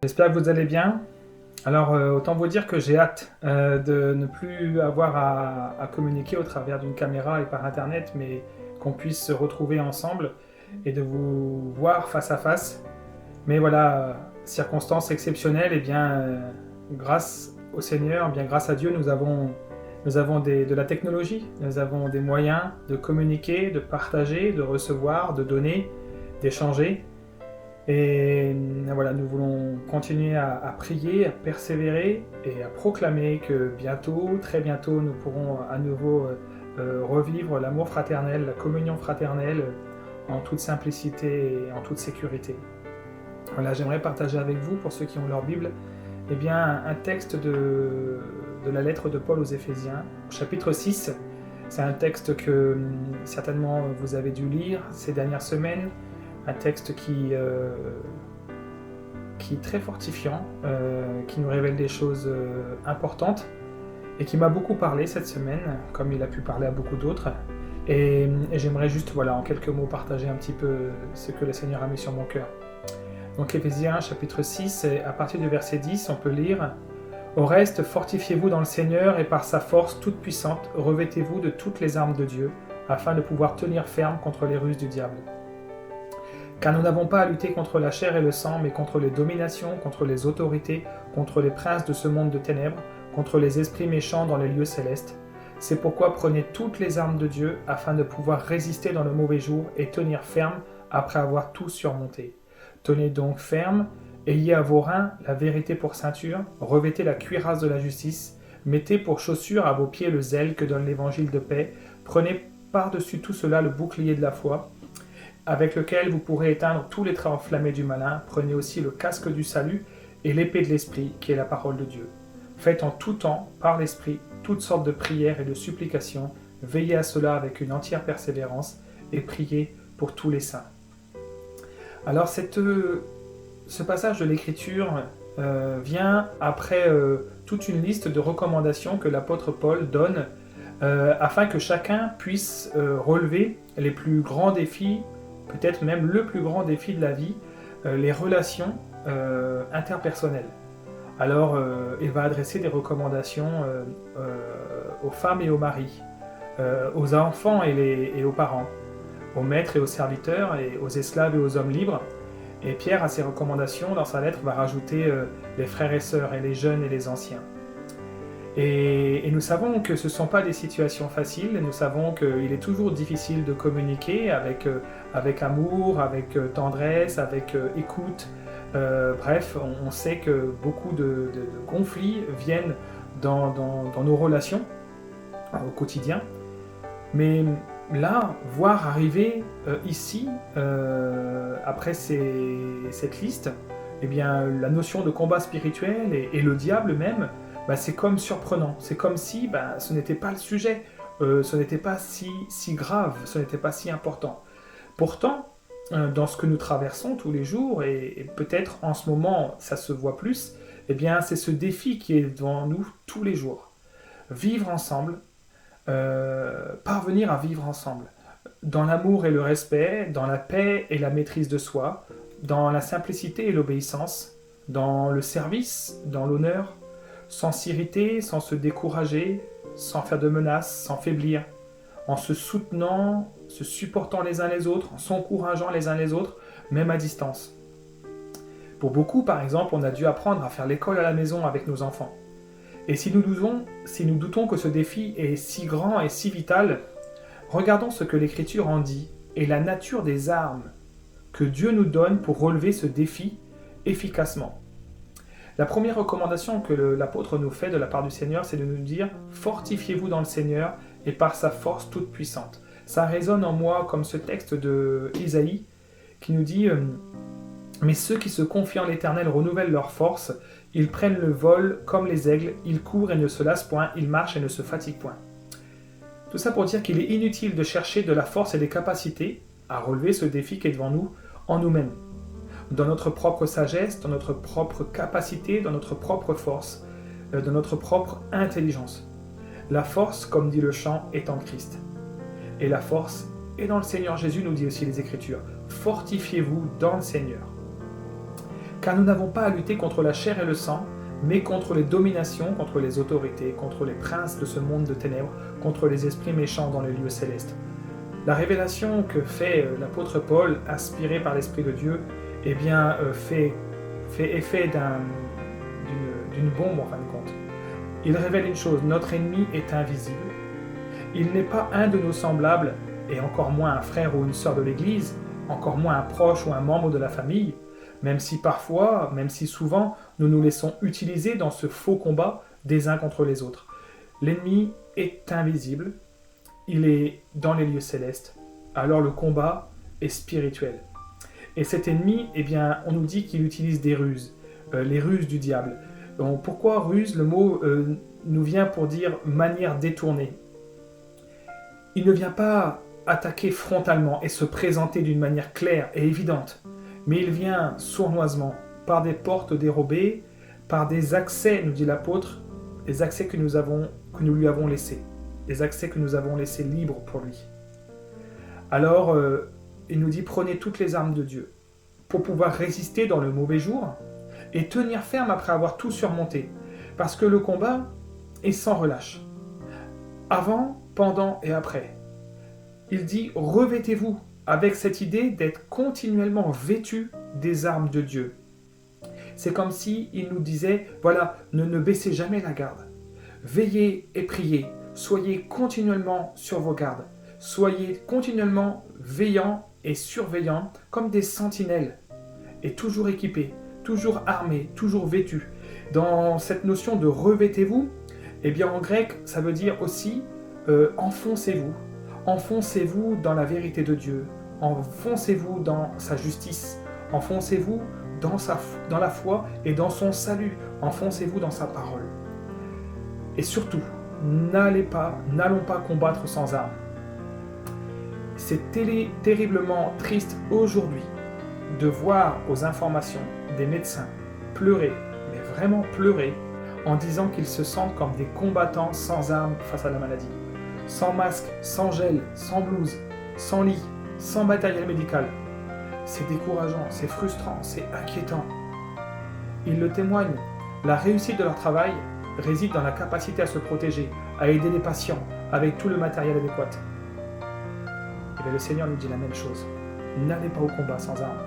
J'espère que vous allez bien. Alors, autant vous dire que j'ai hâte de ne plus avoir à communiquer au travers d'une caméra et par Internet, mais qu'on puisse se retrouver ensemble et de vous voir face à face. Mais voilà, circonstances exceptionnelles, et bien, grâce au Seigneur, bien grâce à Dieu, nous avons de la technologie, nous avons des moyens de communiquer, de partager, de recevoir, de donner, d'échanger. Et voilà, nous voulons continuer à prier, à persévérer et à proclamer que bientôt, très bientôt, nous pourrons à nouveau revivre l'amour fraternel, la communion fraternelle en toute simplicité et en toute sécurité. Voilà, j'aimerais partager avec vous, pour ceux qui ont leur Bible, eh bien, un texte de la lettre de Paul aux Éphésiens, chapitre 6. C'est un texte que certainement vous avez dû lire ces dernières semaines, un texte qui est très fortifiant, qui nous révèle des choses importantes et qui m'a beaucoup parlé cette semaine, comme il a pu parler à beaucoup d'autres. Et j'aimerais juste, voilà, en quelques mots, partager un petit peu ce que le Seigneur a mis sur mon cœur. Donc Éphésiens chapitre 6, et à partir du verset 10, on peut lire « Au reste, fortifiez-vous dans le Seigneur et par sa force toute puissante, revêtez-vous de toutes les armes de Dieu, afin de pouvoir tenir ferme contre les ruses du diable. Car nous n'avons pas à lutter contre la chair et le sang, mais contre les dominations, contre les autorités, contre les princes de ce monde de ténèbres, contre les esprits méchants dans les lieux célestes. C'est pourquoi prenez toutes les armes de Dieu, afin de pouvoir résister dans le mauvais jour et tenir ferme après avoir tout surmonté. Tenez donc ferme, ayez à vos reins la vérité pour ceinture, revêtez la cuirasse de la justice, mettez pour chaussure à vos pieds le zèle que donne l'évangile de paix, prenez par-dessus tout cela le bouclier de la foi, avec lequel vous pourrez éteindre tous les traits enflammés du malin. Prenez aussi le casque du salut et l'épée de l'esprit, qui est la parole de Dieu. Faites en tout temps, par l'esprit, toutes sortes de prières et de supplications, veillez à cela avec une entière persévérance et priez pour tous les saints. Alors ce passage de l'Écriture vient après toute une liste de recommandations que l'apôtre Paul donne afin que chacun puisse relever les plus grands défis, peut-être même le plus grand défi de la vie, les relations interpersonnelles. Alors, il va adresser des recommandations aux femmes et aux maris, aux enfants et aux parents, aux maîtres et aux serviteurs, et aux esclaves et aux hommes libres. Et Pierre, à ses recommandations, dans sa lettre, va rajouter les frères et sœurs, et les jeunes et les anciens. Et nous savons que ce ne sont pas des situations faciles, nous savons qu'il est toujours difficile de communiquer avec amour, avec tendresse, avec écoute. Bref, on sait que beaucoup de conflits viennent dans nos relations au quotidien. Mais là, voir arriver ici, après cette liste, eh bien, la notion de combat spirituel et le diable même, c'est comme surprenant. C'est comme si ce n'était pas le sujet, ce n'était pas si grave, ce n'était pas si important. Pourtant, dans ce que nous traversons tous les jours, et peut-être en ce moment ça se voit plus, eh bien, c'est ce défi qui est devant nous tous les jours. Vivre ensemble, parvenir à vivre ensemble, dans l'amour et le respect, dans la paix et la maîtrise de soi, dans la simplicité et l'obéissance, dans le service, dans l'honneur, sans s'irriter, sans se décourager, sans faire de menaces, sans faiblir, en se soutenant, se supportant les uns les autres, en s'encourageant les uns les autres, même à distance. Pour beaucoup, par exemple, on a dû apprendre à faire l'école à la maison avec nos enfants. Et si nous doutons que ce défi est si grand et si vital, regardons ce que l'Écriture en dit et la nature des armes que Dieu nous donne pour relever ce défi efficacement. La première recommandation que l'apôtre nous fait de la part du Seigneur, c'est de nous dire « Fortifiez-vous dans le Seigneur et par sa force toute puissante ». Ça résonne en moi comme ce texte de Isaïe qui nous dit « Mais ceux qui se confient en l'Éternel renouvellent leur force, ils prennent le vol comme les aigles, ils courent et ne se lassent point, ils marchent et ne se fatiguent point. » Tout ça pour dire qu'il est inutile de chercher de la force et des capacités à relever ce défi qui est devant nous en nous-mêmes. Dans notre propre sagesse, dans notre propre capacité, dans notre propre force, dans notre propre intelligence. La force, comme dit le chant, est en Christ. Et la force est dans le Seigneur Jésus, nous dit aussi les Écritures. Fortifiez-vous dans le Seigneur. car nous n'avons pas à lutter contre la chair et le sang, mais contre les dominations, contre les autorités, contre les princes de ce monde de ténèbres, contre les esprits méchants dans les lieux célestes. La révélation que fait l'apôtre Paul, inspiré par l'Esprit de Dieu, eh bien, fait effet d'une bombe en fin de compte. Il révèle une chose, notre ennemi est invisible. Il n'est pas un de nos semblables, et encore moins un frère ou une sœur de l'Église, encore moins un proche ou un membre de la famille, même si parfois, même si souvent, nous nous laissons utiliser dans ce faux combat des uns contre les autres. L'ennemi est invisible, il est dans les lieux célestes, alors le combat est spirituel. Et cet ennemi, eh bien, on nous dit qu'il utilise des ruses, les ruses du diable. Donc, pourquoi ruse? Le mot nous vient pour dire manière détournée. Il ne vient pas attaquer frontalement et se présenter d'une manière claire et évidente, mais il vient sournoisement, par des portes dérobées, par des accès, nous dit l'apôtre, des accès que nous lui avons laissés, des accès que nous avons laissés libres pour lui. Alors, il nous dit, prenez toutes les armes de Dieu pour pouvoir résister dans le mauvais jour et tenir ferme après avoir tout surmonté, parce que le combat est sans relâche. Avant, pendant et après. Il dit, revêtez-vous avec cette idée d'être continuellement vêtu des armes de Dieu. C'est comme si il nous disait, voilà, ne baissez jamais la garde. Veillez et priez, soyez continuellement sur vos gardes, soyez continuellement veillants et surveillants comme des sentinelles, et toujours équipés, toujours armés, toujours vêtus. Dans cette notion de revêtez-vous, eh bien en grec, ça veut dire aussi enfoncez-vous. Enfoncez-vous dans la vérité de Dieu. Enfoncez-vous dans sa justice. Enfoncez-vous dans la foi et dans son salut. Enfoncez-vous dans sa parole. Et surtout, n'allons pas combattre sans armes. C'est terriblement triste aujourd'hui de voir aux informations des médecins pleurer, mais vraiment pleurer, en disant qu'ils se sentent comme des combattants sans armes face à la maladie. Sans masque, sans gel, sans blouse, sans lit, sans matériel médical. C'est décourageant, c'est frustrant, c'est inquiétant. Ils le témoignent, la réussite de leur travail réside dans la capacité à se protéger, à aider les patients avec tout le matériel adéquat. Et bien le Seigneur nous dit la même chose. N'allez pas au combat sans armes.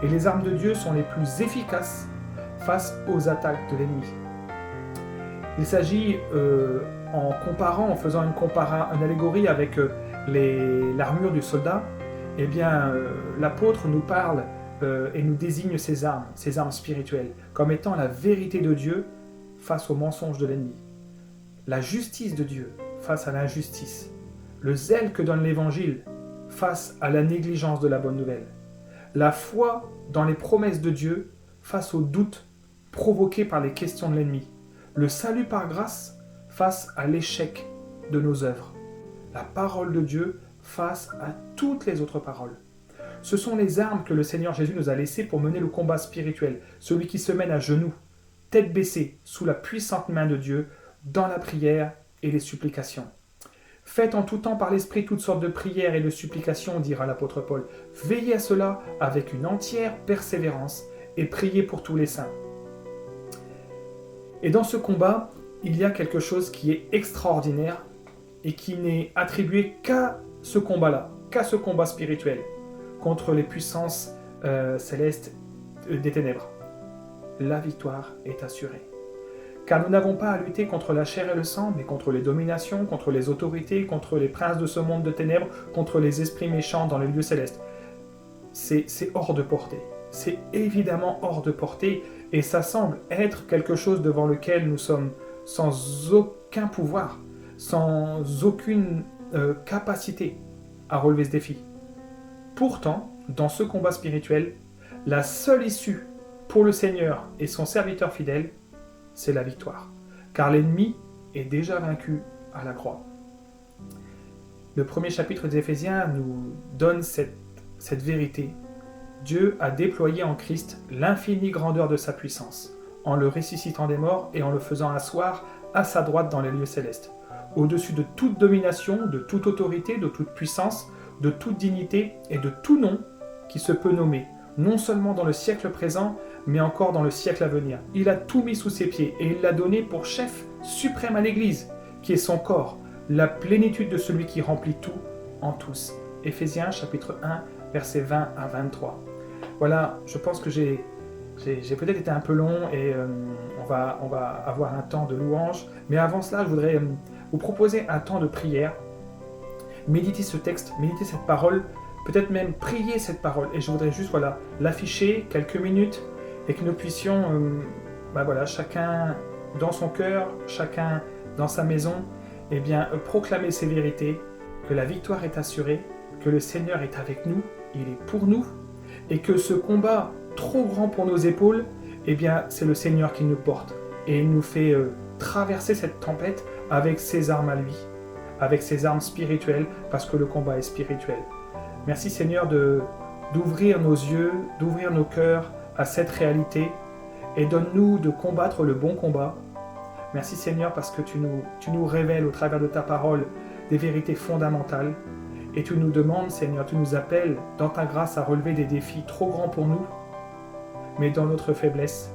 Et les armes de Dieu sont les plus efficaces face aux attaques de l'ennemi. Il s'agit, en faisant une allégorie avec l'armure du soldat, eh bien, l'apôtre nous parle et nous désigne ces armes spirituelles, comme étant la vérité de Dieu face au mensonge de l'ennemi, la justice de Dieu face à l'injustice, le zèle que donne l'Évangile face à la négligence de la bonne nouvelle, la foi dans les promesses de Dieu face aux doutes provoqués par les questions de l'ennemi, le salut par grâce face à l'échec de nos œuvres, la parole de Dieu face à toutes les autres paroles. Ce sont les armes que le Seigneur Jésus nous a laissées pour mener le combat spirituel, celui qui se mène à genoux, tête baissée, sous la puissante main de Dieu, dans la prière et les supplications. Faites en tout temps par l'Esprit toutes sortes de prières et de supplications, dira l'apôtre Paul. Veillez à cela avec une entière persévérance et priez pour tous les saints. Et dans ce combat, il y a quelque chose qui est extraordinaire et qui n'est attribué qu'à ce combat-là, qu'à ce combat spirituel contre les puissances célestes des ténèbres. La victoire est assurée. Car nous n'avons pas à lutter contre la chair et le sang, mais contre les dominations, contre les autorités, contre les princes de ce monde de ténèbres, contre les esprits méchants dans les lieux célestes. C'est hors de portée. C'est évidemment hors de portée, et ça semble être quelque chose devant lequel nous sommes sans aucun pouvoir, sans aucune capacité à relever ce défi. Pourtant, dans ce combat spirituel, la seule issue pour le Seigneur et son serviteur fidèle, c'est la victoire, car l'ennemi est déjà vaincu à la croix. Le premier chapitre des Éphésiens nous donne cette vérité. Dieu a déployé en Christ l'infinie grandeur de sa puissance, en le ressuscitant des morts et en le faisant asseoir à sa droite dans les lieux célestes, au-dessus de toute domination, de toute autorité, de toute puissance, de toute dignité et de tout nom qui se peut nommer, non seulement dans le siècle présent, mais encore dans le siècle à venir. Il a tout mis sous ses pieds et il l'a donné pour chef suprême à l'Église, qui est son corps, la plénitude de celui qui remplit tout en tous. Éphésiens chapitre 1, versets 20 à 23. Voilà, je pense que j'ai peut-être été un peu long et on va avoir un temps de louange. Mais avant cela, je voudrais vous proposer un temps de prière. Méditez ce texte, méditez cette parole, peut-être même prier cette parole. Et je voudrais juste l'afficher quelques minutes et que nous puissions, chacun dans son cœur, chacun dans sa maison, proclamer ces vérités, que la victoire est assurée, que le Seigneur est avec nous, il est pour nous, et que ce combat trop grand pour nos épaules, c'est le Seigneur qui nous porte. Et il nous fait traverser cette tempête avec ses armes à lui, avec ses armes spirituelles, parce que le combat est spirituel. Merci Seigneur d'ouvrir nos yeux, d'ouvrir nos cœurs à cette réalité, et donne-nous de combattre le bon combat. Merci Seigneur parce que tu nous révèles au travers de ta parole des vérités fondamentales, et tu nous demandes Seigneur, tu nous appelles dans ta grâce à relever des défis trop grands pour nous, mais dans notre faiblesse,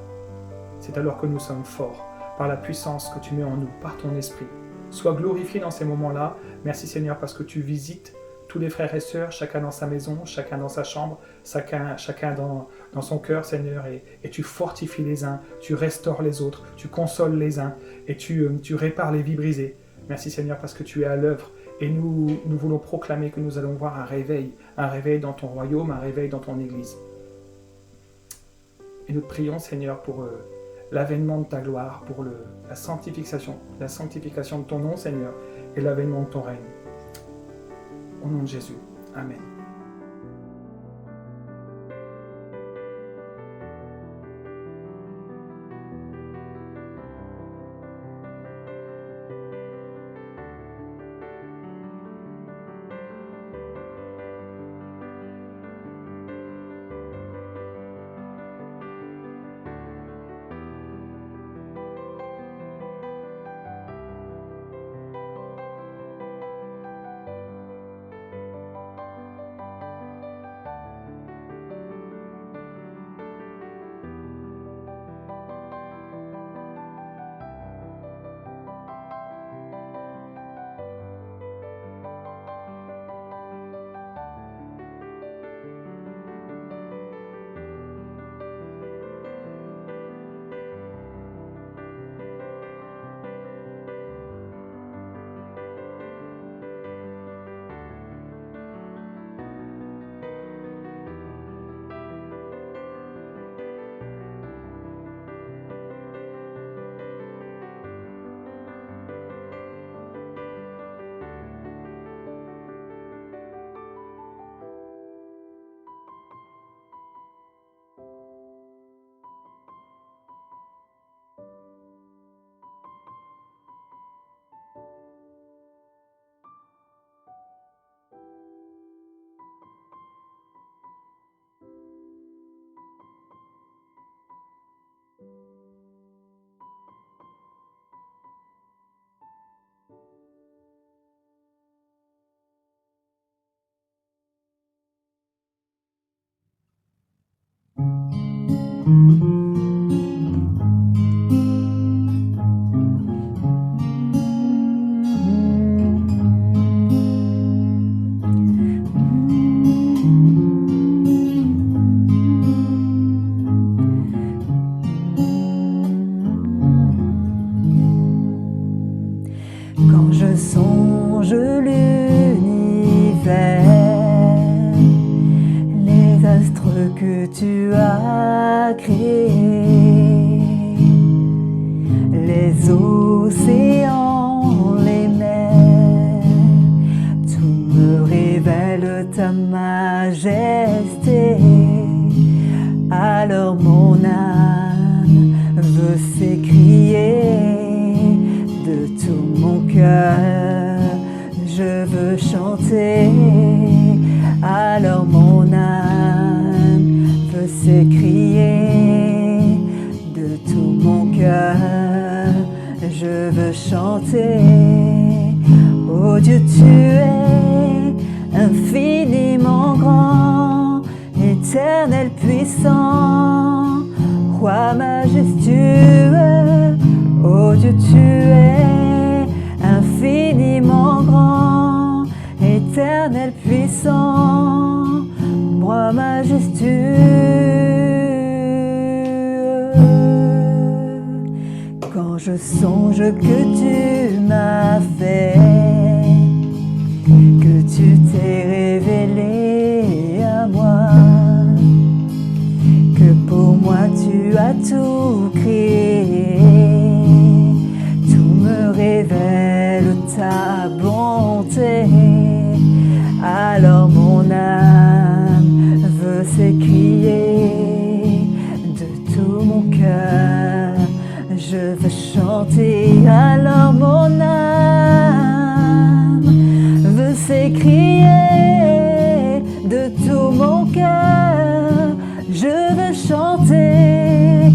c'est alors que nous sommes forts, par la puissance que tu mets en nous, par ton esprit. Sois glorifié dans ces moments-là. Merci Seigneur parce que tu visites tous les frères et sœurs, chacun dans sa maison, chacun dans sa chambre, chacun dans son cœur Seigneur, et tu fortifies les uns, tu restaures les autres, tu consoles les uns, et tu répares les vies brisées. Merci Seigneur parce que tu es à l'œuvre, et nous voulons proclamer que nous allons voir un réveil dans ton royaume, un réveil dans ton Église. Et nous te prions Seigneur pour l'avènement de ta gloire, pour la sanctification de ton nom Seigneur, et l'avènement de ton règne. Au nom de Jésus. Amen. Quand je songe l'univers, les astres que tu as créés, les océans, les mers, tout me révèle ta majesté. Alors mon âme veut s'écrier de tout mon cœur, je veux chanter. Alors mon âme veut s'écrier de tout mon cœur, je veux chanter. Oh Dieu, tu es infiniment grand, éternel puissant. roi majestueux, ô Dieu tu es infiniment grand, éternel puissant, roi majestueux. Quand je songe que tu m'as fait, que tu t'es révélé à moi, que pour moi tu as tout créé, tout me révèle ta bonté. Alors mon âme veut s'écrier de tout mon cœur, je veux chanter. Alors mon âme veut s'écrier de tout mon cœur, je veux chanter.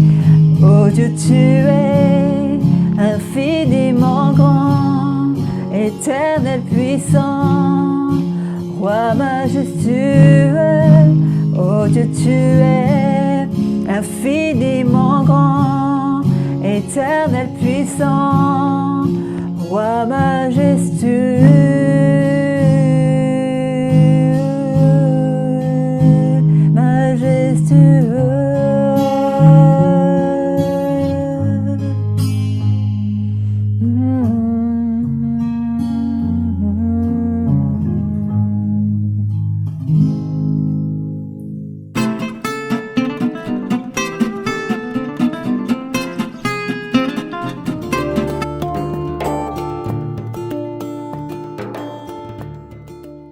Oh Dieu, tu es infiniment grand, éternel puissant, roi majestueux. Oh Dieu, tu es infiniment grand, éternel puissant, roi majestueux.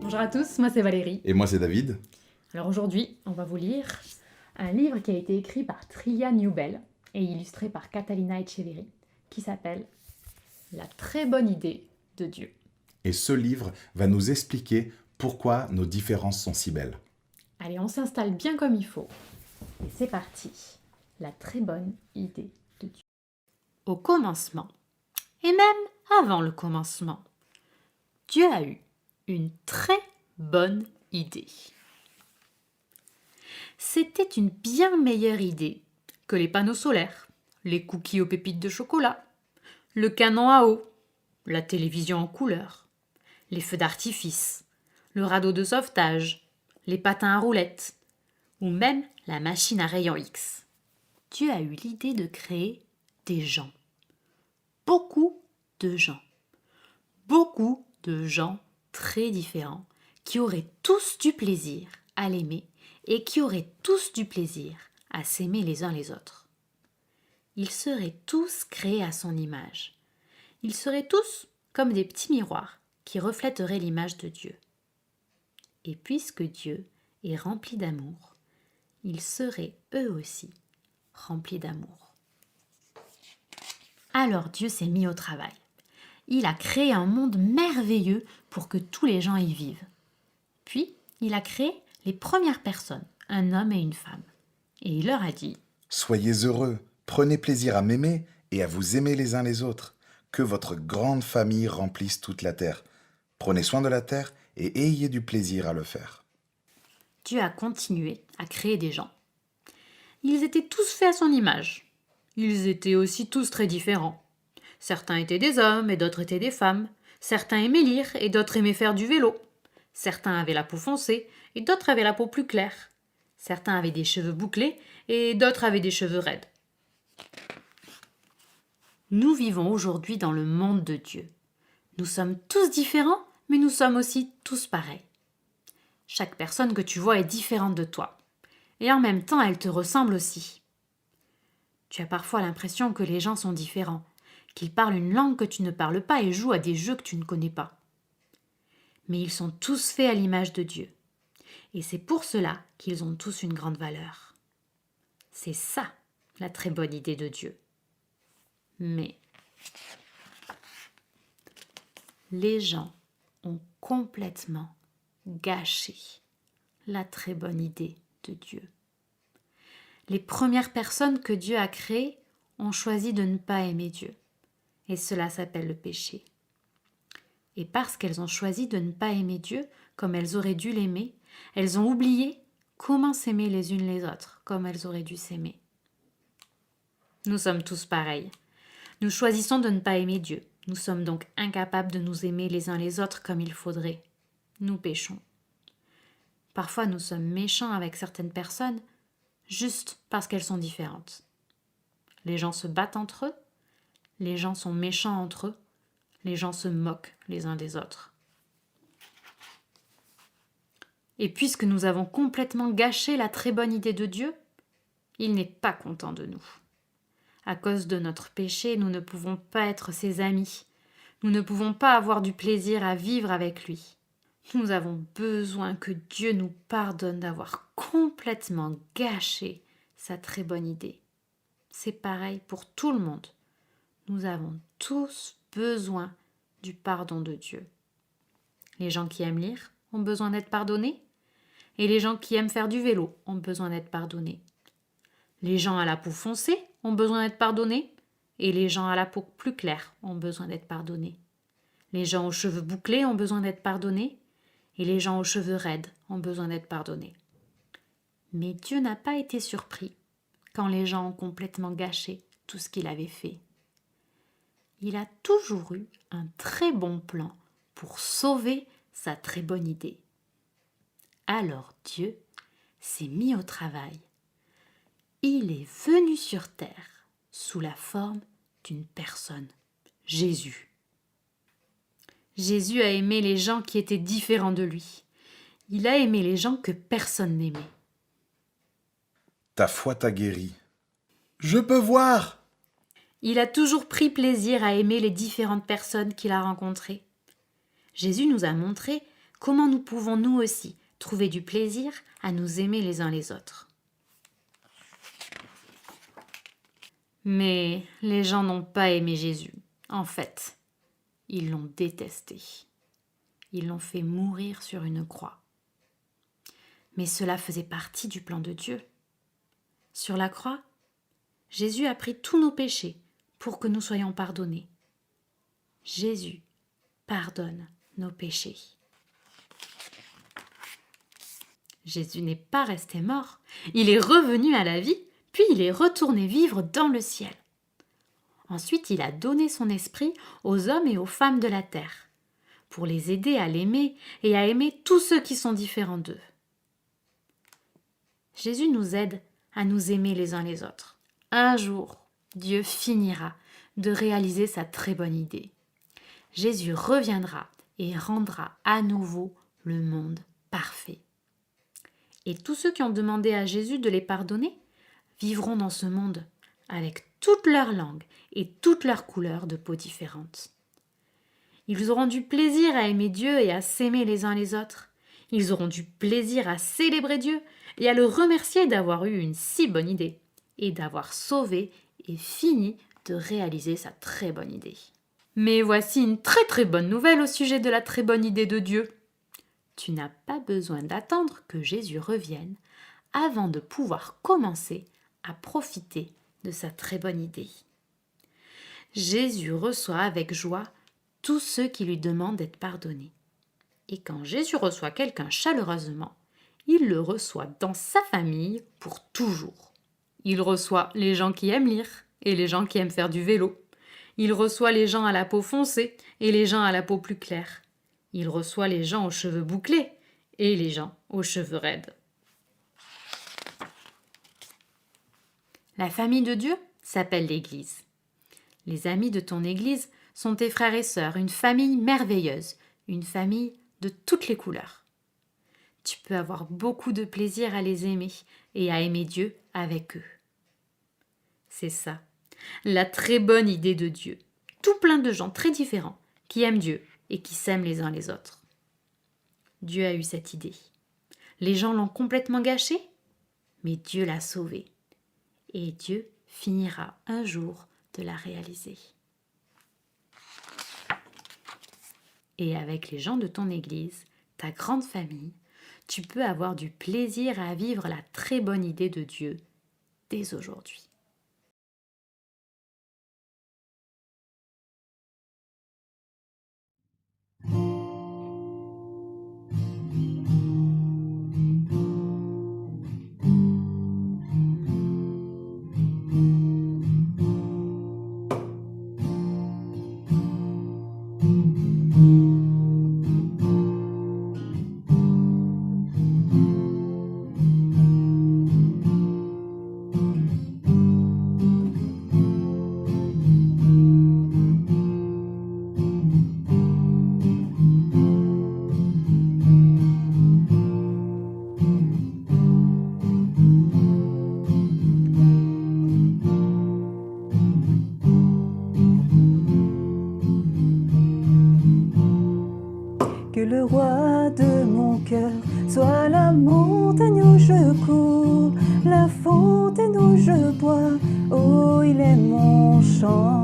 Bonjour à tous, moi c'est Valérie. Et moi c'est David. Alors aujourd'hui, on va vous lire un livre qui a été écrit par Tria Newbell et illustré par Catalina Echeverry, qui s'appelle La très bonne idée de Dieu. Et ce livre va nous expliquer pourquoi nos différences sont si belles. Allez, on s'installe bien comme il faut. Et c'est parti. La très bonne idée de Dieu. Au commencement, et même avant le commencement, Dieu a eu une très bonne idée. C'était une bien meilleure idée que les panneaux solaires, les cookies aux pépites de chocolat, le canon à eau, la télévision en couleur, les feux d'artifice, le radeau de sauvetage, les patins à roulettes, ou même la machine à rayons X. Dieu a eu l'idée de créer des gens. Beaucoup de gens. Beaucoup de gens très différents, qui auraient tous du plaisir à l'aimer et qui auraient tous du plaisir à s'aimer les uns les autres. Ils seraient tous créés à son image. Ils seraient tous comme des petits miroirs qui reflèteraient l'image de Dieu. Et puisque Dieu est rempli d'amour, ils seraient eux aussi remplis d'amour. Alors Dieu s'est mis au travail. Il a créé un monde merveilleux pour que tous les gens y vivent. Puis, il a créé les premières personnes, un homme et une femme. Et il leur a dit : Soyez heureux, prenez plaisir à m'aimer et à vous aimer les uns les autres. Que votre grande famille remplisse toute la terre. Prenez soin de la terre et ayez du plaisir à le faire. Dieu a continué à créer des gens. Ils étaient tous faits à son image. Ils étaient aussi tous très différents. Certains étaient des hommes et d'autres étaient des femmes. Certains aimaient lire et d'autres aimaient faire du vélo. Certains avaient la peau foncée et d'autres avaient la peau plus claire. Certains avaient des cheveux bouclés et d'autres avaient des cheveux raides. Nous vivons aujourd'hui dans le monde de Dieu. Nous sommes tous différents, mais nous sommes aussi tous pareils. Chaque personne que tu vois est différente de toi. Et en même temps, elle te ressemble aussi. Tu as parfois l'impression que les gens sont différents, qu'ils parlent une langue que tu ne parles pas et jouent à des jeux que tu ne connais pas. Mais ils sont tous faits à l'image de Dieu. Et c'est pour cela qu'ils ont tous une grande valeur. C'est ça, la très bonne idée de Dieu. Mais les gens ont complètement gâché la très bonne idée de Dieu. Les premières personnes que Dieu a créées ont choisi de ne pas aimer Dieu. Et cela s'appelle le péché. Et parce qu'elles ont choisi de ne pas aimer Dieu comme elles auraient dû l'aimer, elles ont oublié comment s'aimer les unes les autres, comme elles auraient dû s'aimer. Nous sommes tous pareils. Nous choisissons de ne pas aimer Dieu. Nous sommes donc incapables de nous aimer les uns les autres comme il faudrait. Nous péchons. Parfois, nous sommes méchants avec certaines personnes juste parce qu'elles sont différentes. Les gens se battent entre eux, les gens sont méchants entre eux, les gens se moquent les uns des autres. Et puisque nous avons complètement gâché la très bonne idée de Dieu, il n'est pas content de nous. À cause de notre péché, nous ne pouvons pas être ses amis. Nous ne pouvons pas avoir du plaisir à vivre avec lui. Nous avons besoin que Dieu nous pardonne d'avoir complètement gâché sa très bonne idée. C'est pareil pour tout le monde. Nous avons tous besoin du pardon de Dieu. Les gens qui aiment lire ont besoin d'être pardonnés, et les gens qui aiment faire du vélo ont besoin d'être pardonnés. Les gens à la peau foncée ont besoin d'être pardonnés, et les gens à la peau plus claire ont besoin d'être pardonnés. Les gens aux cheveux bouclés ont besoin d'être pardonnés, et les gens aux cheveux raides ont besoin d'être pardonnés. Mais Dieu n'a pas été surpris quand les gens ont complètement gâché tout ce qu'il avait fait. Il a toujours eu un très bon plan pour sauver sa très bonne idée. Alors Dieu s'est mis au travail. Il est venu sur terre sous la forme d'une personne, Jésus. Jésus a aimé les gens qui étaient différents de lui. Il a aimé les gens que personne n'aimait. Ta foi t'a guéri. Je peux voir. Il a toujours pris plaisir à aimer les différentes personnes qu'il a rencontrées. Jésus nous a montré comment nous pouvons nous aussi trouver du plaisir à nous aimer les uns les autres. Mais les gens n'ont pas aimé Jésus. En fait, ils l'ont détesté. Ils l'ont fait mourir sur une croix. Mais cela faisait partie du plan de Dieu. Sur la croix, Jésus a pris tous nos péchés pour que nous soyons pardonnés. Jésus pardonne nos péchés. Jésus n'est pas resté mort, il est revenu à la vie, puis il est retourné vivre dans le ciel. Ensuite, il a donné son esprit aux hommes et aux femmes de la terre, pour les aider à l'aimer et à aimer tous ceux qui sont différents d'eux. Jésus nous aide à nous aimer les uns les autres. Un jour, Dieu finira de réaliser sa très bonne idée. Jésus reviendra et rendra à nouveau le monde parfait. Et tous ceux qui ont demandé à Jésus de les pardonner vivront dans ce monde avec toutes leurs langues et toutes leurs couleurs de peau différentes. Ils auront du plaisir à aimer Dieu et à s'aimer les uns les autres. Ils auront du plaisir à célébrer Dieu et à le remercier d'avoir eu une si bonne idée et d'avoir sauvé et fini de réaliser sa très bonne idée. Mais voici une très très bonne nouvelle au sujet de la très bonne idée de Dieu. Tu n'as pas besoin d'attendre que Jésus revienne avant de pouvoir commencer à profiter de sa très bonne idée. Jésus reçoit avec joie tous ceux qui lui demandent d'être pardonnés. Et quand Jésus reçoit quelqu'un chaleureusement, il le reçoit dans sa famille pour toujours. Il reçoit les gens qui aiment lire et les gens qui aiment faire du vélo. Il reçoit les gens à la peau foncée et les gens à la peau plus claire. Il reçoit les gens aux cheveux bouclés et les gens aux cheveux raides. La famille de Dieu s'appelle l'Église. Les amis de ton Église sont tes frères et sœurs, une famille merveilleuse, une famille de toutes les couleurs. Tu peux avoir beaucoup de plaisir à les aimer et à aimer Dieu avec eux. C'est ça, la très bonne idée de Dieu. Tout plein de gens très différents qui aiment Dieu et qui s'aiment les uns les autres. Dieu a eu cette idée. Les gens l'ont complètement gâchée, mais Dieu l'a sauvée. Et Dieu finira un jour de la réaliser. Et avec les gens de ton Église, ta grande famille, tu peux avoir du plaisir à vivre la très bonne idée de Dieu dès aujourd'hui. roi de mon cœur soit la montagne où je cours, la fontaine où je bois, oh il est mon chant.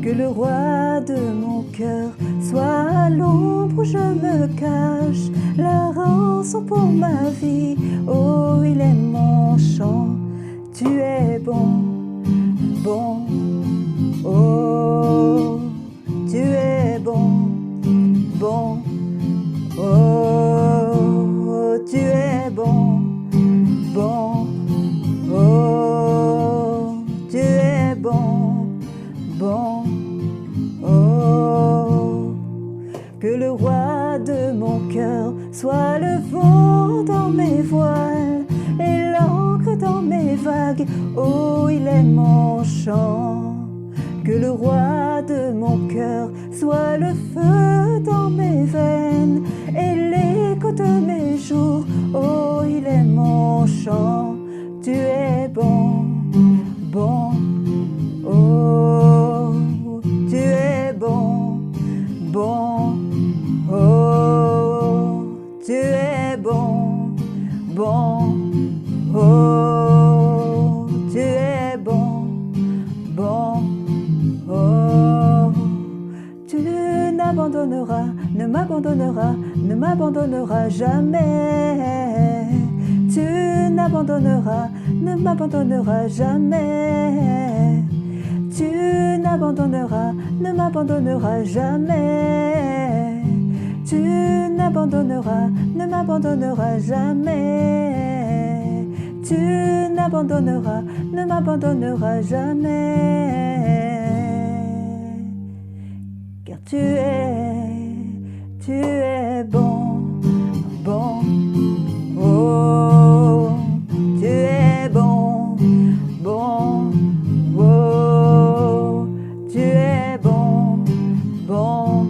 Que le roi de mon cœur soit à l'ombre où je me cache, la rançon pour ma vie, oh il est mon chant. Tu es bon, bon, oh, tu es bon, bon, oh, tu es bon, bon, oh, tu es bon, bon, oh. Que le roi de mon cœur soit le vent dans mes voiles et l'encre dans mes vagues, oh il est mon chant. Que le roi de mon cœur soit le feu dans mes veines et l'écho de mes jours, oh il est mon chant. Tu es bon, bon, oh, tu es bon, bon, oh, tu es bon, bon, oh, tu es bon, bon, oh. Tu n'abandonneras, ne m'abandonneras, ne m'abandonneras jamais. Tu n'abandonneras, ne m'abandonneras jamais. Tu n'abandonneras, ne m'abandonneras jamais. Tu n'abandonneras, ne m'abandonneras jamais. Tu n'abandonneras, ne m'abandonneras jamais. Car tu es bon, bon, oh, tu es bon, bon, oh, tu es bon, bon,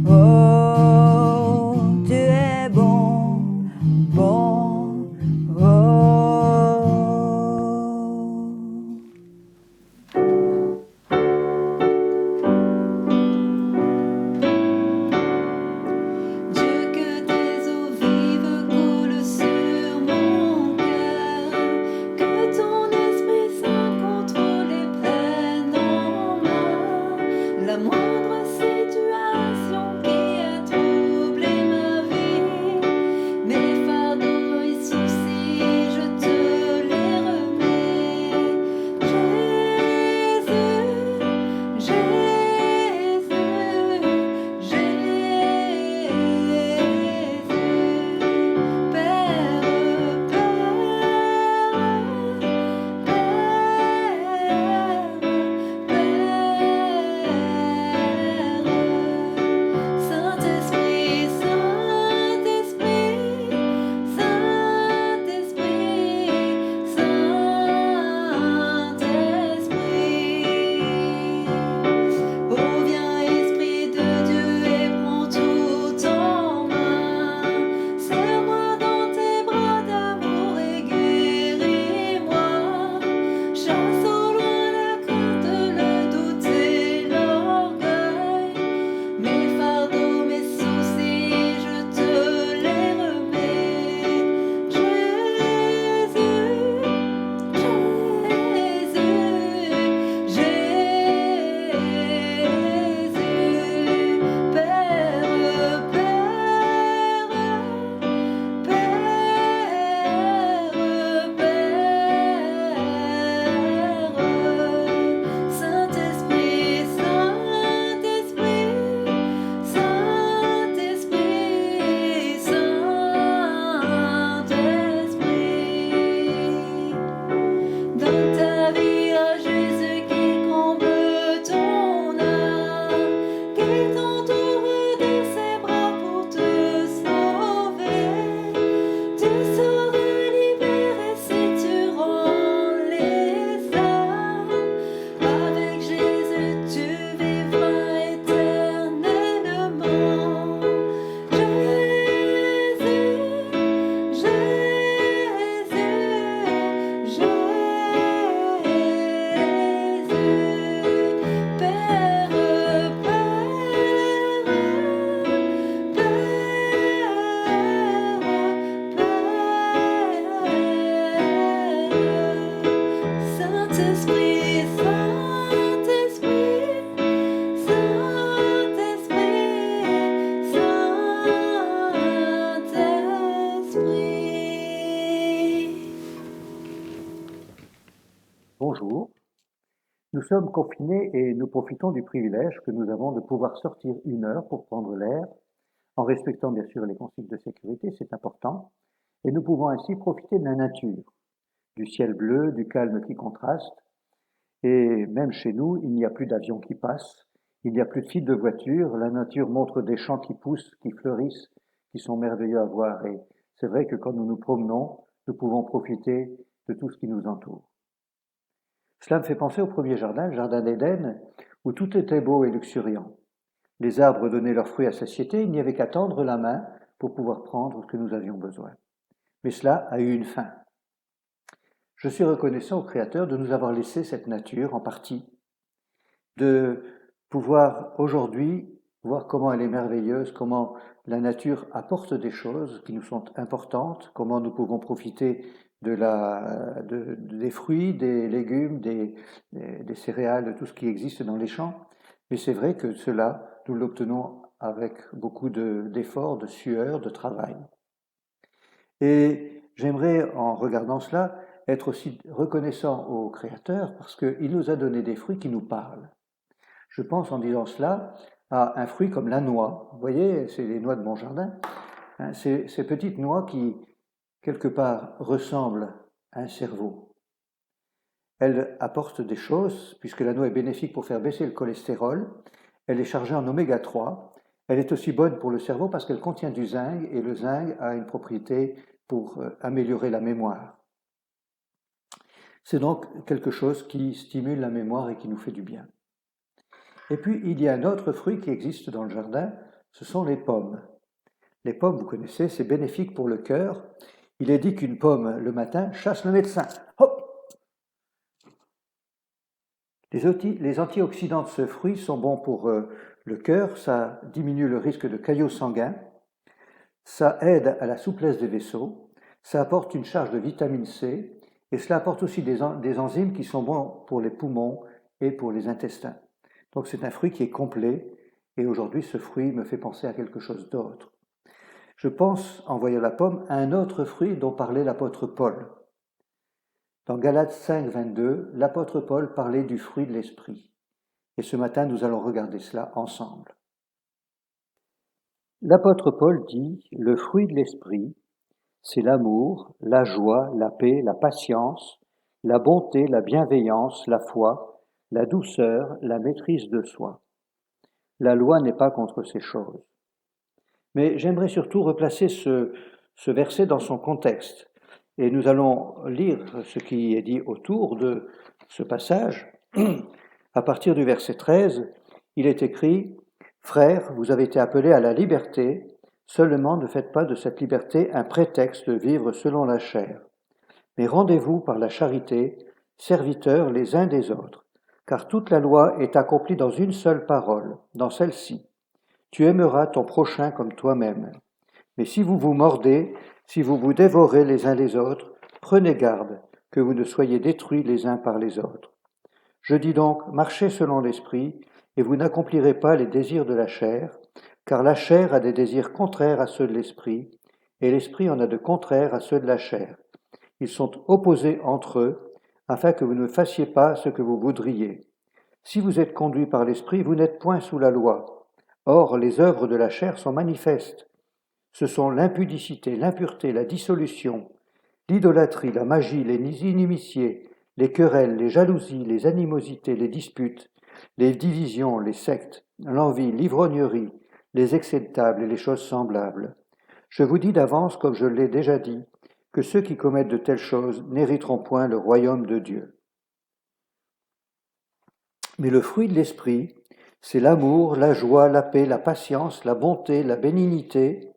oh, tu es bon, bon, oh. Dieu que sommes confinés et nous profitons du privilège que nous avons de pouvoir sortir 1 heure pour prendre l'air, en respectant bien sûr les consignes de sécurité, c'est important, et nous pouvons ainsi profiter de la nature, du ciel bleu, du calme qui contraste, et même chez nous, il n'y a plus d'avions qui passent, il n'y a plus de files de voitures, la nature montre des champs qui poussent, qui fleurissent, qui sont merveilleux à voir, et c'est vrai que quand nous nous promenons, nous pouvons profiter de tout ce qui nous entoure. Cela me fait penser au premier jardin, le jardin d'Éden, où tout était beau et luxuriant. Les arbres donnaient leurs fruits à satiété, il n'y avait qu'à tendre la main pour pouvoir prendre ce que nous avions besoin. Mais cela a eu une fin. Je suis reconnaissant au Créateur de nous avoir laissé cette nature en partie, de pouvoir aujourd'hui voir comment elle est merveilleuse, comment la nature apporte des choses qui nous sont importantes, comment nous pouvons profiter des fruits, des légumes, des céréales, de tout ce qui existe dans les champs. Mais c'est vrai que cela, nous l'obtenons avec beaucoup d'efforts, de sueur, de travail. Et j'aimerais, en regardant cela, être aussi reconnaissant au Créateur parce qu'il nous a donné des fruits qui nous parlent. Je pense en disant cela à un fruit comme la noix. Vous voyez, c'est les noix de mon jardin. Ces petites noix qui, quelque part, ressemblent à un cerveau. Elles apportent des choses, puisque la noix est bénéfique pour faire baisser le cholestérol. Elle est chargée en oméga 3. Elle est aussi bonne pour le cerveau parce qu'elle contient du zinc, et le zinc a une propriété pour améliorer la mémoire. C'est donc quelque chose qui stimule la mémoire et qui nous fait du bien. Et puis, il y a un autre fruit qui existe dans le jardin, ce sont les pommes. Les pommes, vous connaissez, c'est bénéfique pour le cœur. Il est dit qu'une pomme, le matin, chasse le médecin. Hop! Les antioxydants de ce fruit sont bons pour le cœur, ça diminue le risque de caillots sanguins, ça aide à la souplesse des vaisseaux, ça apporte une charge de vitamine C, et cela apporte aussi des enzymes qui sont bons pour les poumons et pour les intestins. Donc c'est un fruit qui est complet, et aujourd'hui ce fruit me fait penser à quelque chose d'autre. Je pense, en voyant la pomme, à un autre fruit dont parlait l'apôtre Paul. Dans Galates 5, 22, l'apôtre Paul parlait du fruit de l'esprit. Et ce matin, nous allons regarder cela ensemble. L'apôtre Paul dit, le fruit de l'esprit, c'est l'amour, la joie, la paix, la patience, la bonté, la bienveillance, la foi, la douceur, la maîtrise de soi. La loi n'est pas contre ces choses. Mais j'aimerais surtout replacer ce verset dans son contexte. Et nous allons lire ce qui est dit autour de ce passage. À partir du verset 13, il est écrit « Frères, vous avez été appelés à la liberté, seulement ne faites pas de cette liberté un prétexte de vivre selon la chair. Mais rendez-vous par la charité, serviteurs les uns des autres, car toute la loi est accomplie dans une seule parole, dans celle-ci. Tu aimeras ton prochain comme toi-même. Mais si vous vous mordez, si vous vous dévorez les uns les autres, prenez garde que vous ne soyez détruits les uns par les autres. Je dis donc, marchez selon l'esprit, et vous n'accomplirez pas les désirs de la chair, car la chair a des désirs contraires à ceux de l'esprit, et l'esprit en a de contraires à ceux de la chair. Ils sont opposés entre eux, afin que vous ne fassiez pas ce que vous voudriez. Si vous êtes conduits par l'esprit, vous n'êtes point sous la loi. Or, les œuvres de la chair sont manifestes. Ce sont l'impudicité, l'impureté, la dissolution, l'idolâtrie, la magie, les inimitiés, les querelles, les jalousies, les animosités, les disputes, les divisions, les sectes, l'envie, l'ivrognerie, les excès de table et les choses semblables. Je vous dis d'avance, comme je l'ai déjà dit, que ceux qui commettent de telles choses n'hériteront point le royaume de Dieu. Mais le fruit de l'esprit, c'est l'amour, la joie, la paix, la patience, la bonté, la bénignité,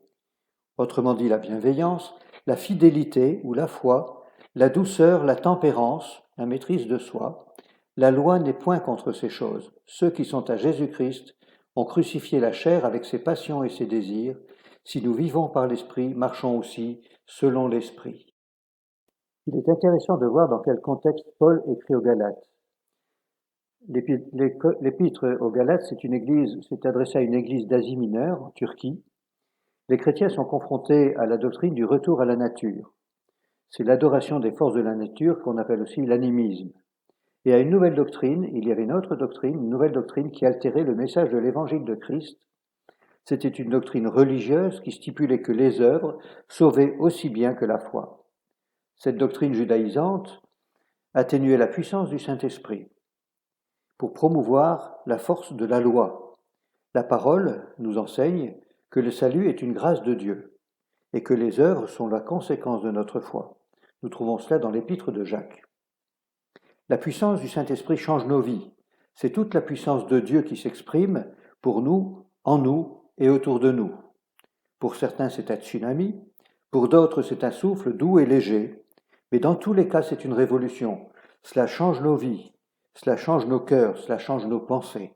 autrement dit la bienveillance, la fidélité ou la foi, la douceur, la tempérance, la maîtrise de soi. La loi n'est point contre ces choses. Ceux qui sont à Jésus-Christ ont crucifié la chair avec ses passions et ses désirs. Si nous vivons par l'Esprit, marchons aussi selon l'Esprit. Il est intéressant de voir dans quel contexte Paul écrit aux Galates. L'épître aux Galates, c'est adressé à une église d'Asie mineure, en Turquie. Les chrétiens sont confrontés à la doctrine du retour à la nature. C'est l'adoration des forces de la nature qu'on appelle aussi l'animisme. Et à une nouvelle doctrine, il y avait une autre doctrine, une nouvelle doctrine qui altérait le message de l'évangile de Christ. C'était une doctrine religieuse qui stipulait que les œuvres sauvaient aussi bien que la foi. Cette doctrine judaïsante atténuait la puissance du Saint-Esprit pour promouvoir la force de la loi. La parole nous enseigne que le salut est une grâce de Dieu et que les œuvres sont la conséquence de notre foi. Nous trouvons cela dans l'épître de Jacques. La puissance du Saint-Esprit change nos vies. C'est toute la puissance de Dieu qui s'exprime pour nous, en nous et autour de nous. Pour certains, c'est un tsunami, pour d'autres, c'est un souffle doux et léger, mais dans tous les cas, c'est une révolution. Cela change nos vies, cela change nos cœurs, cela change nos pensées.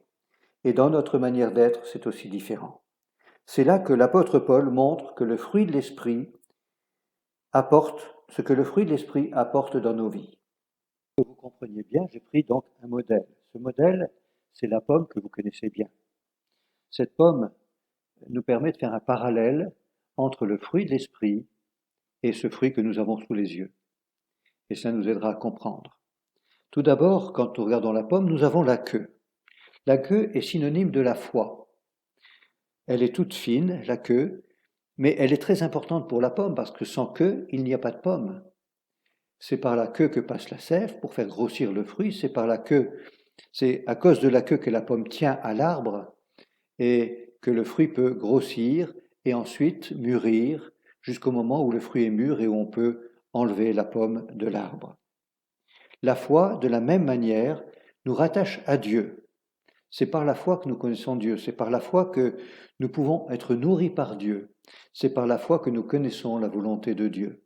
Et dans notre manière d'être, c'est aussi différent. C'est là que l'apôtre Paul montre que le fruit de l'esprit apporte ce que le fruit de l'esprit apporte dans nos vies. Que vous compreniez bien, j'ai pris donc un modèle. Ce modèle, c'est la pomme que vous connaissez bien. Cette pomme nous permet de faire un parallèle entre le fruit de l'esprit et ce fruit que nous avons sous les yeux. Et ça nous aidera à comprendre. Tout d'abord, quand nous regardons la pomme, nous avons la queue. La queue est synonyme de la foi. Elle est toute fine, la queue, mais elle est très importante pour la pomme parce que sans queue, il n'y a pas de pomme. C'est par la queue que passe la sève pour faire grossir le fruit, c'est à cause de la queue que la pomme tient à l'arbre et que le fruit peut grossir et ensuite mûrir jusqu'au moment où le fruit est mûr et où on peut enlever la pomme de l'arbre. La foi, de la même manière, nous rattache à Dieu. C'est par la foi que nous connaissons Dieu, c'est par la foi que nous pouvons être nourris par Dieu, c'est par la foi que nous connaissons la volonté de Dieu.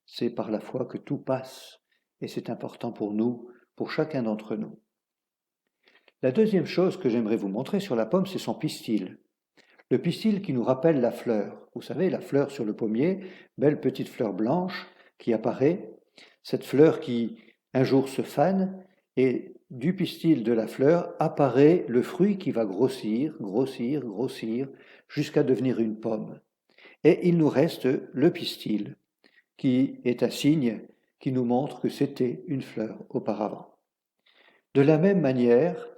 C'est par la foi que tout passe, et c'est important pour nous, pour chacun d'entre nous. La deuxième chose que j'aimerais vous montrer sur la pomme, c'est son pistil. Le pistil qui nous rappelle la fleur. Vous savez, la fleur sur le pommier, belle petite fleur blanche qui apparaît, cette fleur qui un jour se fane, et du pistil de la fleur apparaît le fruit qui va grossir, grossir, grossir, jusqu'à devenir une pomme. Et il nous reste le pistil, qui est un signe qui nous montre que c'était une fleur auparavant. De la même manière,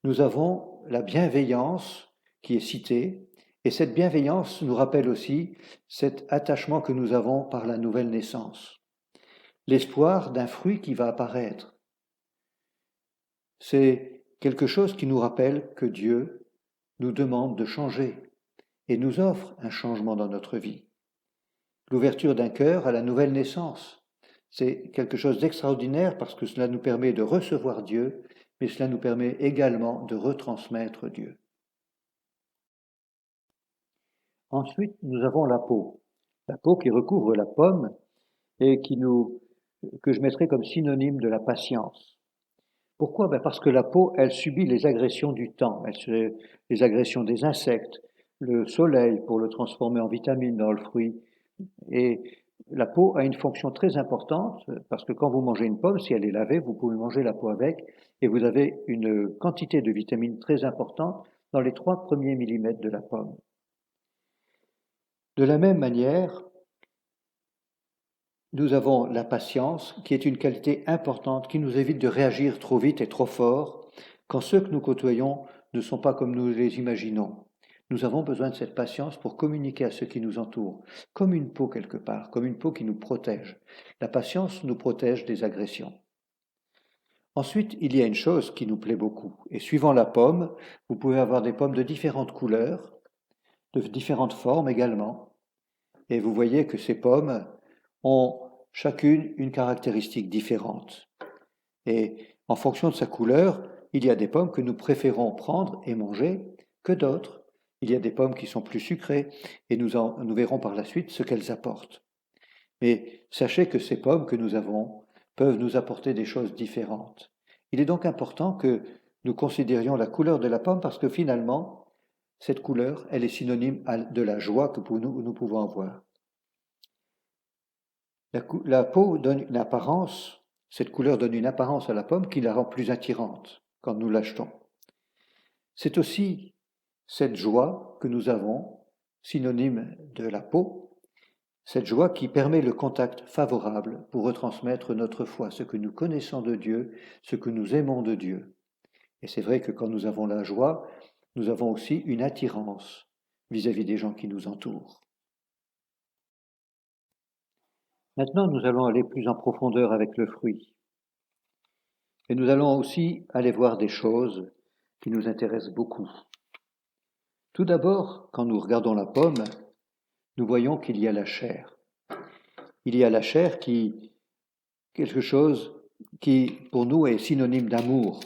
nous avons la bienveillance qui est citée, et cette bienveillance nous rappelle aussi cet attachement que nous avons par la nouvelle naissance, l'espoir d'un fruit qui va apparaître. C'est quelque chose qui nous rappelle que Dieu nous demande de changer et nous offre un changement dans notre vie. L'ouverture d'un cœur à la nouvelle naissance, c'est quelque chose d'extraordinaire parce que cela nous permet de recevoir Dieu, mais cela nous permet également de retransmettre Dieu. Ensuite, nous avons la peau qui recouvre la pomme et que je mettrai comme synonyme de la patience. Pourquoi? Parce que la peau, elle subit les agressions du temps, les agressions des insectes, le soleil pour le transformer en vitamines dans le fruit. Et la peau a une fonction très importante parce que quand vous mangez une pomme, si elle est lavée, vous pouvez manger la peau avec et vous avez une quantité de vitamines très importante dans les 3 premiers millimètres de la pomme. De la même manière, nous avons la patience qui est une qualité importante qui nous évite de réagir trop vite et trop fort quand ceux que nous côtoyons ne sont pas comme nous les imaginons. Nous avons besoin de cette patience pour communiquer à ceux qui nous entourent, comme une peau quelque part, comme une peau qui nous protège. La patience nous protège des agressions. Ensuite, il y a une chose qui nous plaît beaucoup, et suivant la pomme, vous pouvez avoir des pommes de différentes couleurs, de différentes formes également, et vous voyez que ces pommes ont chacune une caractéristique différente. Et en fonction de sa couleur, il y a des pommes que nous préférons prendre et manger que d'autres. Il y a des pommes qui sont plus sucrées et nous verrons par la suite ce qu'elles apportent. Mais sachez que ces pommes que nous avons peuvent nous apporter des choses différentes. Il est donc important que nous considérions la couleur de la pomme parce que finalement, cette couleur, elle est synonyme de la joie que nous pouvons avoir. La peau donne une apparence, cette couleur donne une apparence à la pomme qui la rend plus attirante quand nous l'achetons. C'est aussi cette joie que nous avons, synonyme de la peau, Cette joie qui permet le contact favorable pour retransmettre notre foi, ce que nous connaissons de Dieu, ce que nous aimons de Dieu. Et c'est vrai que quand nous avons la joie, nous avons aussi une attirance vis-à-vis des gens qui nous entourent. Maintenant, nous allons aller plus en profondeur avec le fruit. Et nous allons aussi aller voir des choses qui nous intéressent beaucoup. Tout d'abord, quand nous regardons la pomme, nous voyons qu'il y a la chair. Il y a la chair quelque chose qui, pour nous, est synonyme d'amour.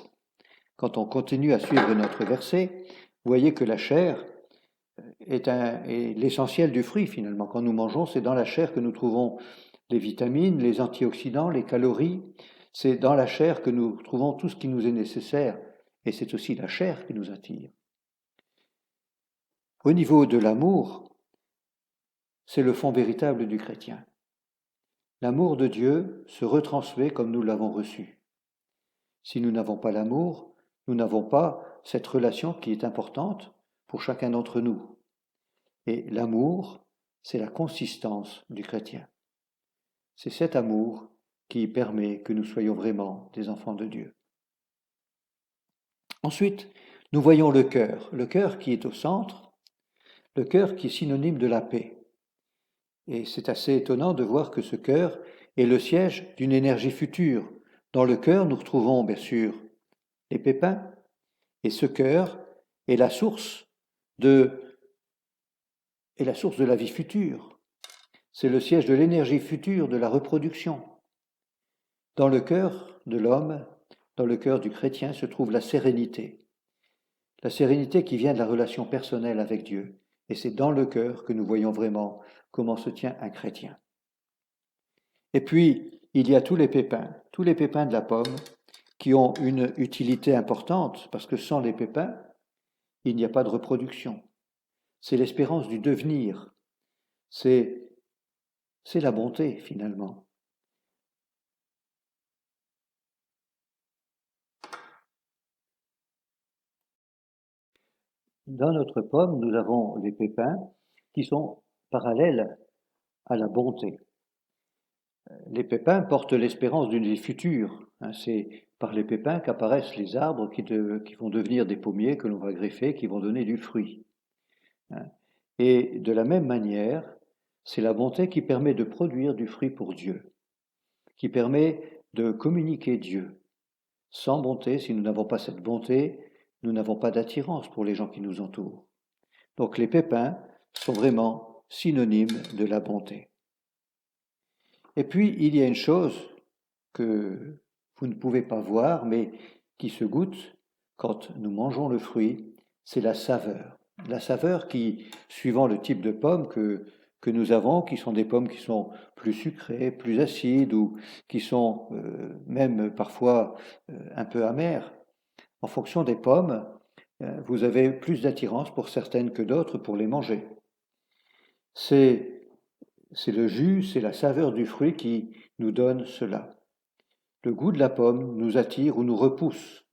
Quand on continue à suivre notre verset, vous voyez que la chair est l'essentiel du fruit, finalement. Quand nous mangeons, c'est dans la chair que nous trouvons les vitamines, les antioxydants, les calories. C'est dans la chair que nous trouvons tout ce qui nous est nécessaire. Et c'est aussi la chair qui nous attire. Au niveau de l'amour, c'est le fond véritable du chrétien. L'amour de Dieu se retransmet comme nous l'avons reçu. Si nous n'avons pas l'amour, nous n'avons pas cette relation qui est importante pour chacun d'entre nous. Et l'amour, c'est la consistance du chrétien. C'est cet amour qui permet que nous soyons vraiment des enfants de Dieu. Ensuite, nous voyons le cœur qui est au centre, le cœur qui est synonyme de la paix. Et c'est assez étonnant de voir que ce cœur est le siège d'une énergie future. Dans le cœur, nous retrouvons bien sûr les pépins, et ce cœur est la source de la vie future. C'est le siège de l'énergie future, de la reproduction. Dans le cœur de l'homme, dans le cœur du chrétien, se trouve la sérénité. La sérénité qui vient de la relation personnelle avec Dieu. Et c'est dans le cœur que nous voyons vraiment comment se tient un chrétien. Et puis, il y a tous les pépins de la pomme qui ont une utilité importante, parce que sans les pépins, il n'y a pas de reproduction. C'est l'espérance du devenir. C'est la bonté, finalement. Dans notre pomme, nous avons les pépins qui sont parallèles à la bonté. Les pépins portent l'espérance d'une vie future. C'est par les pépins qu'apparaissent les arbres qui vont devenir des pommiers que l'on va greffer, qui vont donner du fruit. Et de la même manière, c'est la bonté qui permet de produire du fruit pour Dieu, qui permet de communiquer Dieu. Sans bonté, si nous n'avons pas cette bonté, nous n'avons pas d'attirance pour les gens qui nous entourent. Donc les pépins sont vraiment synonymes de la bonté. Et puis, il y a une chose que vous ne pouvez pas voir, mais qui se goûte quand nous mangeons le fruit, c'est la saveur. La saveur qui, suivant le type de pomme que nous avons, qui sont des pommes qui sont plus sucrées, plus acides, ou qui sont même parfois un peu amères, en fonction des pommes, vous avez plus d'attirance pour certaines que d'autres pour les manger. C'est le jus, c'est la saveur du fruit qui nous donne cela. Le goût de la pomme nous attire ou nous repousse,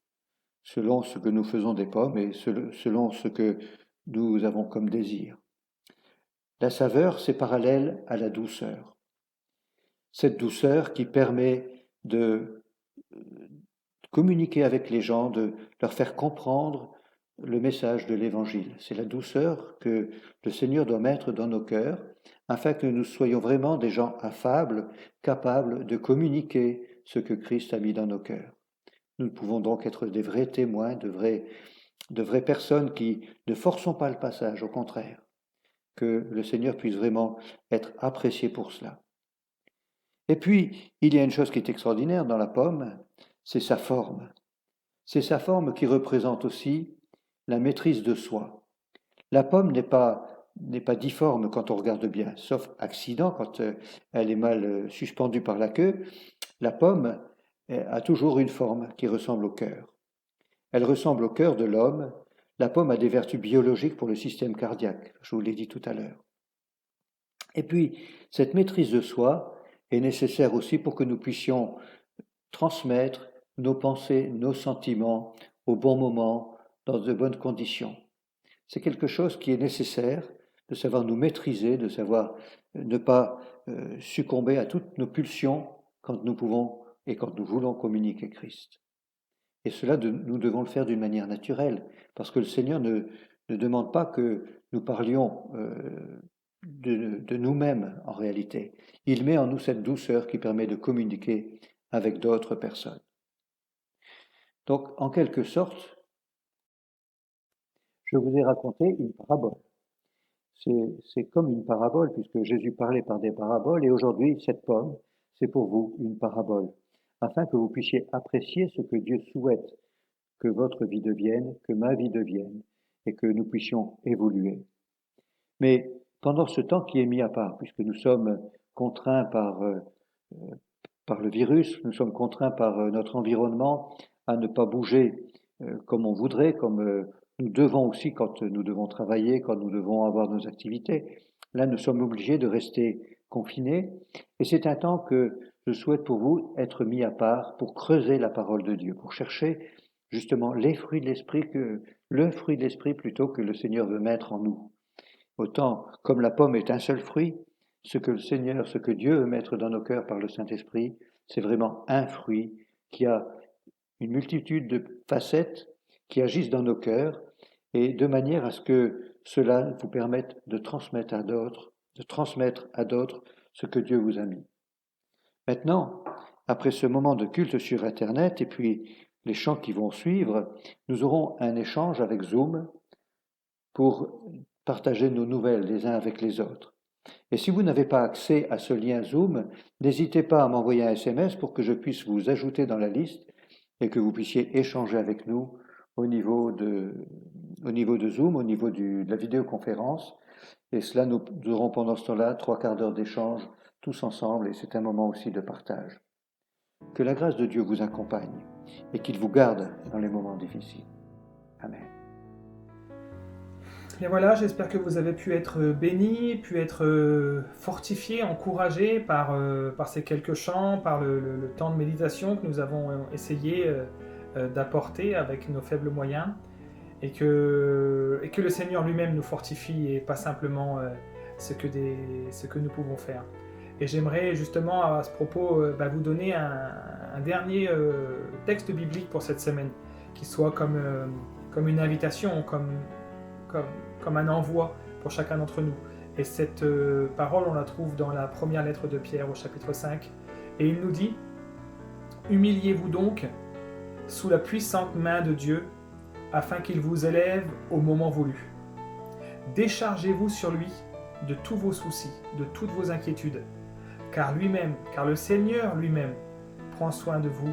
selon ce que nous faisons des pommes et selon ce que nous avons comme désir. La saveur, c'est parallèle à la douceur. Cette douceur qui permet de communiquer avec les gens, de leur faire comprendre le message de l'Évangile. C'est la douceur que le Seigneur doit mettre dans nos cœurs, afin que nous soyons vraiment des gens affables, capables de communiquer ce que Christ a mis dans nos cœurs. Nous pouvons donc être des vrais témoins, de vraies personnes qui ne forçons pas le passage, au contraire, que le Seigneur puisse vraiment être apprécié pour cela. Et puis, il y a une chose qui est extraordinaire dans la pomme, c'est sa forme. C'est sa forme qui représente aussi la maîtrise de soi. La pomme n'est pas difforme quand on regarde bien, sauf accident, quand elle est mal suspendue par la queue. La pomme a toujours une forme qui ressemble au cœur. Elle ressemble au cœur de l'homme. La pomme a des vertus biologiques pour le système cardiaque, je vous l'ai dit tout à l'heure. Et puis, cette maîtrise de soi est nécessaire aussi pour que nous puissions transmettre nos pensées, nos sentiments au bon moment, dans de bonnes conditions. C'est quelque chose qui est nécessaire de savoir nous maîtriser, de savoir ne pas succomber à toutes nos pulsions quand nous pouvons et quand nous voulons communiquer Christ. Et cela, nous devons le faire d'une manière naturelle, parce que le Seigneur ne demande pas que nous parlions de nous-mêmes en réalité. Il met en nous cette douceur qui permet de communiquer avec d'autres personnes. Donc, en quelque sorte, je vous ai raconté une parabole. C'est comme une parabole, puisque Jésus parlait par des paraboles, et aujourd'hui, cette pomme, c'est pour vous une parabole, afin que vous puissiez apprécier ce que Dieu souhaite que votre vie devienne, que ma vie devienne, et que nous puissions évoluer. Mais pendant ce temps qui est mis à part, puisque nous sommes contraints par le virus, nous sommes contraints par notre environnement à ne pas bouger comme on voudrait, comme nous devons aussi quand nous devons travailler, quand nous devons avoir nos activités. Là, nous sommes obligés de rester confinés, et c'est un temps que je souhaite pour vous être mis à part pour creuser la parole de Dieu, pour chercher justement les fruits de l'esprit, le fruit de l'esprit plutôt que le Seigneur veut mettre en nous. Autant comme la pomme est un seul fruit, ce que Dieu veut mettre dans nos cœurs par le Saint-Esprit, c'est vraiment un fruit qui a une multitude de facettes qui agissent dans nos cœurs, et de manière à ce que cela vous permette de transmettre à d'autres ce que Dieu vous a mis. Maintenant, après ce moment de culte sur Internet et puis les chants qui vont suivre, nous aurons un échange avec Zoom pour partager nos nouvelles les uns avec les autres. Et si vous n'avez pas accès à ce lien Zoom, n'hésitez pas à m'envoyer un SMS pour que je puisse vous ajouter dans la liste et que vous puissiez échanger avec nous au niveau de Zoom, au niveau de la vidéoconférence. Et cela, nous aurons pendant ce temps-là 3/4 d'heure d'échange tous ensemble, et c'est un moment aussi de partage. Que la grâce de Dieu vous accompagne et qu'il vous garde dans les moments difficiles. Amen. Et voilà, j'espère que vous avez pu être bénis, pu être fortifiés, encouragés par ces quelques chants, par le temps de méditation que nous avons essayé d'apporter avec nos faibles moyens, et que le Seigneur lui-même nous fortifie et pas simplement ce que nous pouvons faire. Et j'aimerais justement à ce propos vous donner un dernier texte biblique pour cette semaine, qui soit comme une invitation, comme un envoi pour chacun d'entre nous. Et cette parole, on la trouve dans la première lettre de Pierre au chapitre 5. Et il nous dit « Humiliez-vous donc sous la puissante main de Dieu, afin qu'il vous élève au moment voulu. Déchargez-vous sur lui de tous vos soucis, de toutes vos inquiétudes, car le Seigneur lui-même prend soin de vous,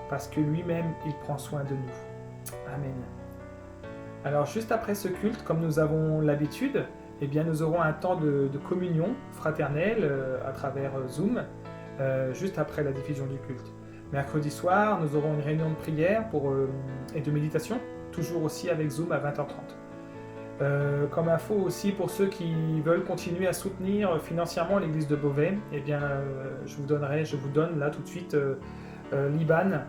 parce que lui-même, il prend soin de nous. » Amen. Alors juste après ce culte, comme nous avons l'habitude, eh bien, nous aurons un temps de communion fraternelle à travers Zoom, juste après la diffusion du culte. Mercredi soir, nous aurons une réunion de prière et de méditation, toujours aussi avec Zoom à 20h30. Comme info aussi pour ceux qui veulent continuer à soutenir financièrement l'église de Beauvais, eh bien, je vous donne là tout de suite l'IBAN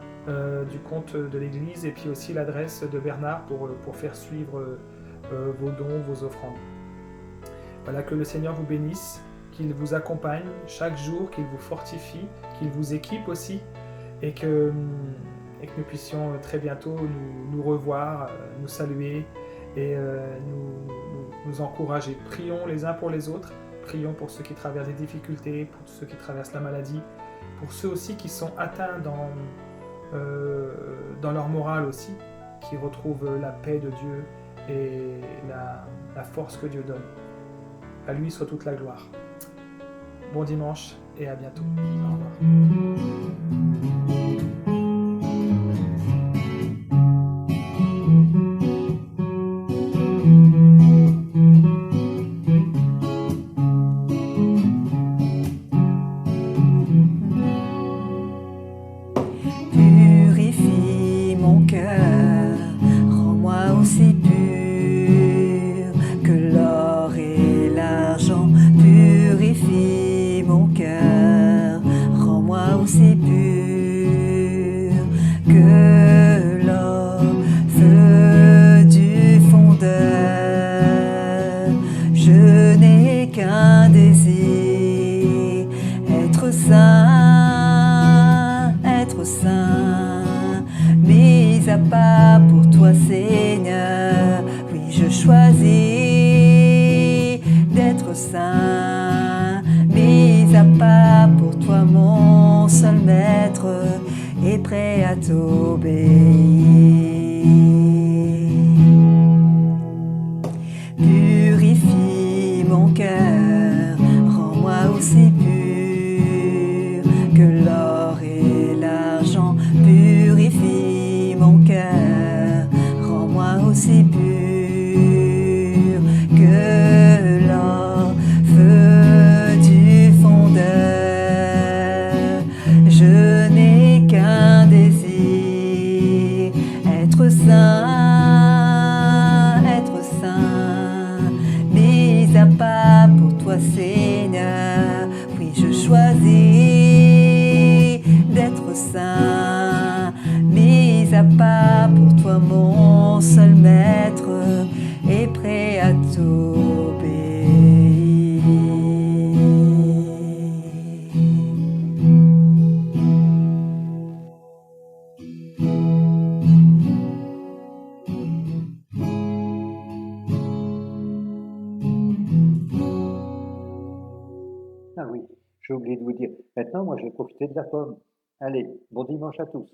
du compte de l'église et puis aussi l'adresse de Bernard pour faire suivre vos dons, vos offrandes. Voilà, que le Seigneur vous bénisse, qu'il vous accompagne chaque jour, qu'il vous fortifie, qu'il vous équipe aussi, et que nous puissions très bientôt nous revoir, nous saluer et nous encourager. Prions les uns pour les autres, prions pour ceux qui traversent des difficultés, pour ceux qui traversent la maladie, pour ceux aussi qui sont atteints dans leur morale aussi, qui retrouvent la paix de Dieu et la force que Dieu donne. À lui soit toute la gloire. Bon dimanche et à bientôt. Au revoir. Purifie mon cœur, rends-moi aussi pur. mis à part pour toi mon seul maître et prêt à t'obéir. Purifie mon cœur, rends-moi aussi pur que l'or et l'argent. Purifie mon cœur, rends-moi aussi pur que l'or, feu du fondeur. Je n'ai qu'un désir, être saint, mis à part pour toi Seigneur. Oui, je choisis d'être saint, mis à part pour toi mon seul maître et prêt à Ah oui, j'ai oublié de vous dire. Maintenant, moi, je vais profiter de la pomme. Allez, bon dimanche à tous.